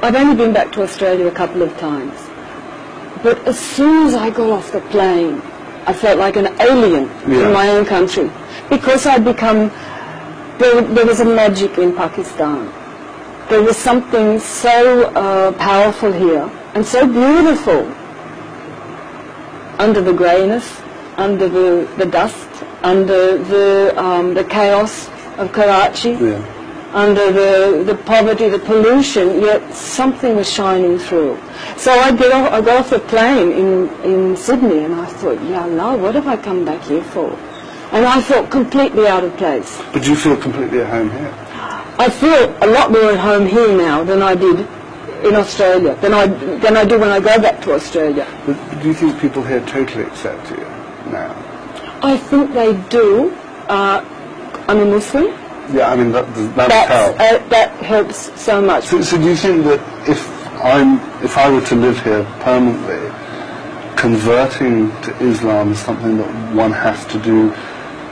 I've only been back to Australia a couple of times. But as soon as I got off the plane, I felt like an alien in my own country. Because I'd become, there was a magic in Pakistan. There was something so powerful here and so beautiful. Under the greyness, under the dust, under the chaos of Karachi, under the poverty, the pollution, yet something was shining through. So I got off the plane in Sydney and I thought, Ya Allah, what have I come back here for? And I felt completely out of place. But do you feel completely at home here? I feel a lot more at home here now than I did in Australia, than I do when I go back to Australia. But do you think people here totally accept you now? I think they do. I'm a Muslim. Yeah, I mean, that helps. That helps so much. So do you think that if I were to live here permanently, converting to Islam is something that one has to do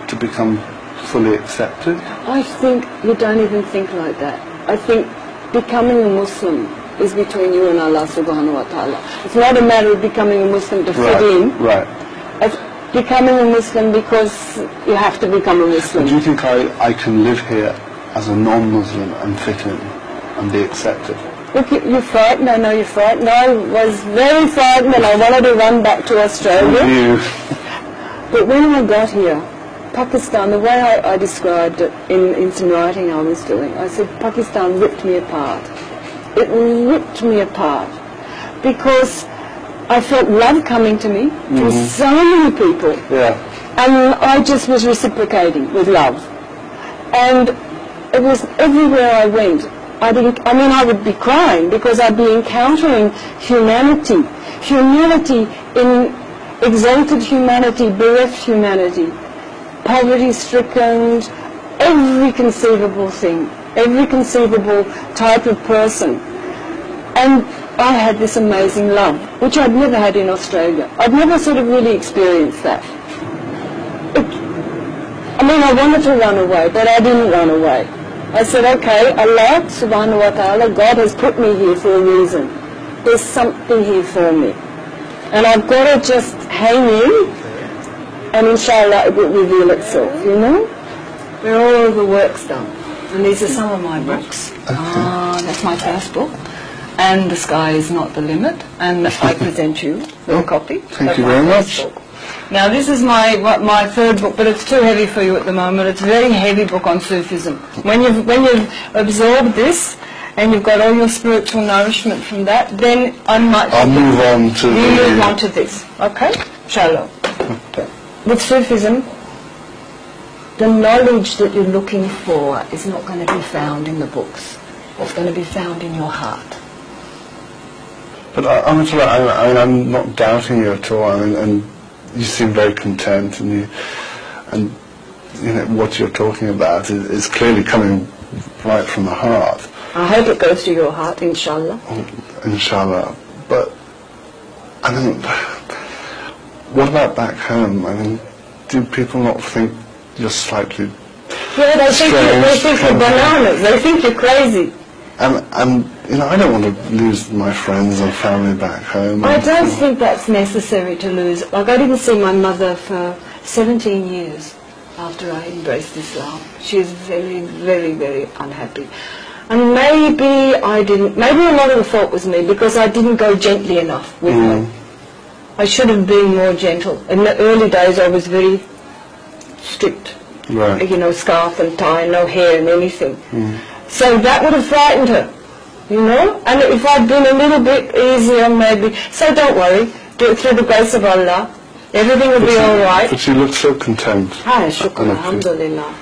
to become fully accepted? I think you don't even think like that. I think becoming a Muslim is between you and Allah subhanahu wa ta'ala. It's not a matter of becoming a Muslim to fit in. Right. It's becoming a Muslim because you have to become a Muslim. Do you think I can live here as a non-Muslim and fit in and be accepted? Look, you're frightened, I know you're frightened. I was very frightened and I wanted to run back to Australia. But when I got here, Pakistan, the way I described it in some writing I was doing, I said Pakistan ripped me apart. It ripped me apart because I felt love coming to me from so many people. Yeah. And I just was reciprocating with love. And it was everywhere I went. I would be crying because I'd be encountering humanity. Humanity in exalted humanity, bereft humanity, poverty-stricken, every conceivable thing, every conceivable type of person. And I had this amazing love, which I'd never had in Australia. I'd never sort of really experienced that. I wanted to run away, but I didn't run away. I said, okay, Allah subhanahu wa ta'ala, God has put me here for a reason. There's something here for me. And I've got to just hang in, and inshallah it will reveal itself, you know? Where all the work's done. And these are some of my books. That's my first book. And The Sky Is Not the Limit. And I present you with a copy. Thank you very much. Now this is my third book, but it's too heavy for you at the moment. It's a very heavy book on Sufism. When you've absorbed this, and you've got all your spiritual nourishment from that, then I'll move on to move on to this. Okay? Shalom. With Sufism, the knowledge that you're looking for is not going to be found in the books. It's going to be found in your heart. But I'm not doubting you at all, and you seem very content, and you know what you're talking about is clearly coming right from the heart. I hope it goes to your heart, inshallah. Inshallah. But what about back home? Do people not think you're slightly they think you're bananas. They think you're crazy. And I don't want to lose my friends and family back home. I don't think that's necessary to lose. Like, I didn't see my mother for 17 years after I embraced Islam. She was very, very, very unhappy. And maybe a lot of the fault was me because I didn't go gently enough with her. I should have been more gentle. In the early days I was very strict. Right. You know, scarf and tie, no hair and anything. So that would have frightened her, you know? And if I'd been a little bit easier maybe, so don't worry, do it through the grace of Allah. Everything will be all right. But you look so content. Shukr, alhamdulillah.